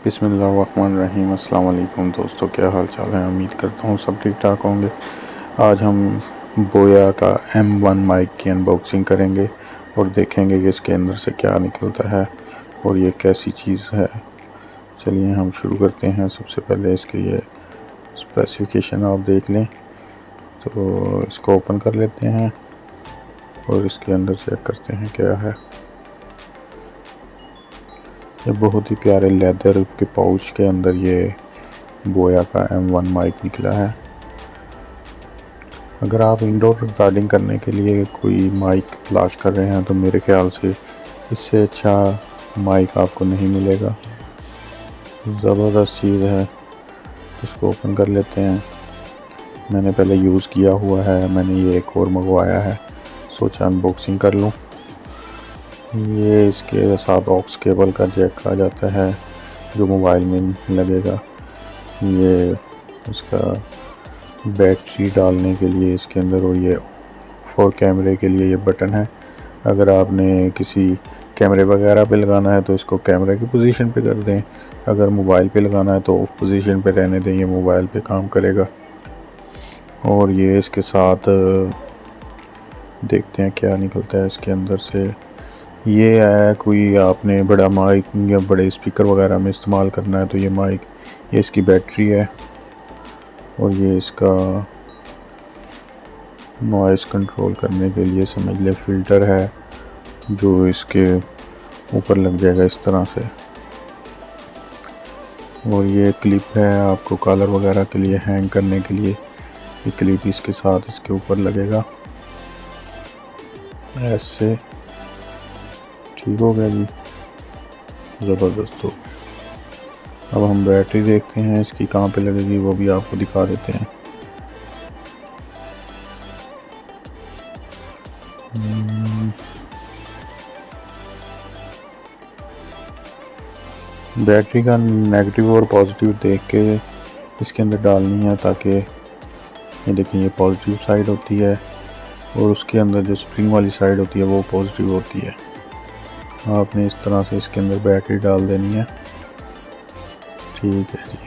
बिस्मिल्लाहिर्रहमानिर्रहीम। अस्सलाम वालेकुम दोस्तों, क्या हाल चाल है। उम्मीद करता हूँ सब ठीक ठाक होंगे। आज हम बोया का M1 माइक की अनबॉक्सिंग करेंगे और देखेंगे कि इसके अंदर से क्या निकलता है और ये कैसी चीज़ है। चलिए हम शुरू करते हैं। सबसे पहले इसके ये स्पेसिफिकेशन आप देख लें, तो इसको ओपन कर लेते हैं और इसके अंदर चेक करते हैं क्या है। ये बहुत ही प्यारे लेदर के पाउच के अंदर ये बोया का M1 माइक निकला है। अगर आप इंडोर रिकॉर्डिंग करने के लिए कोई माइक तलाश कर रहे हैं तो मेरे ख्याल से इससे अच्छा माइक आपको नहीं मिलेगा। ज़बरदस्त चीज़ है। इसको ओपन कर लेते हैं। मैंने पहले यूज़ किया हुआ है, मैंने ये एक और मंगवाया है, सोचा अनबॉक्सिंग कर लूँ। ये इसके साथ ऑक्स केबल का जैक आ जाता है जो मोबाइल में लगेगा। ये उसका बैटरी डालने के लिए इसके अंदर, और ये फॉर कैमरे के लिए ये बटन है। अगर आपने किसी कैमरे वगैरह पे लगाना है तो इसको कैमरे की पोजीशन पे कर दें, अगर मोबाइल पे लगाना है तो ऑफ पोजीशन पे रहने दें, ये मोबाइल पे काम करेगा। और ये इसके साथ देखते हैं क्या निकलता है इसके अंदर से। ये है कोई आपने बड़ा माइक या बड़े स्पीकर वगैरह में इस्तेमाल करना है तो ये माइक, ये इसकी बैटरी है और ये इसका नॉइज़ कंट्रोल करने के लिए समझ ले फ़िल्टर है जो इसके ऊपर लग जाएगा इस तरह से। और ये क्लिप है आपको कॉलर वगैरह के लिए हैंग करने के लिए, ये क्लिप इसके साथ इसके ऊपर लगेगा ऐसे। ठीक हो गया जी, ज़बरदस्त हो गया। अब हम बैटरी देखते हैं इसकी कहाँ पे लगेगी, वो भी आपको दिखा देते हैं। बैटरी का नेगेटिव और पॉजिटिव देख के इसके अंदर डालनी है, ताकि ये देखिए ये पॉजिटिव साइड होती है और उसके अंदर जो स्प्रिंग वाली साइड होती है वो पॉजिटिव होती है। आपने इस तरह से इसके अंदर बैटरी डाल देनी है। ठीक है जी।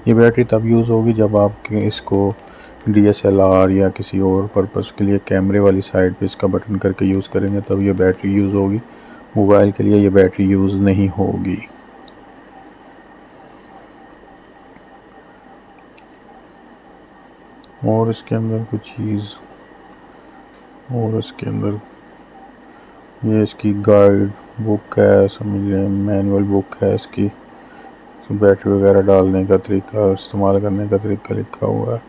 ये बैटरी तब यूज़ होगी जब आप इसको DSLR या किसी और पर्पज़ के लिए कैमरे वाली साइड पे इसका बटन करके यूज़ करेंगे, तब ये बैटरी यूज़ होगी। मोबाइल के लिए ये बैटरी यूज़ नहीं होगी। और इसके अंदर कुछ चीज़, और इसके अंदर ये इसकी गाइड बुक है, समझ लें मैनुअल बुक है इसकी। बैटरी वगैरह डालने का तरीका, इस्तेमाल करने का तरीका लिखा हुआ है।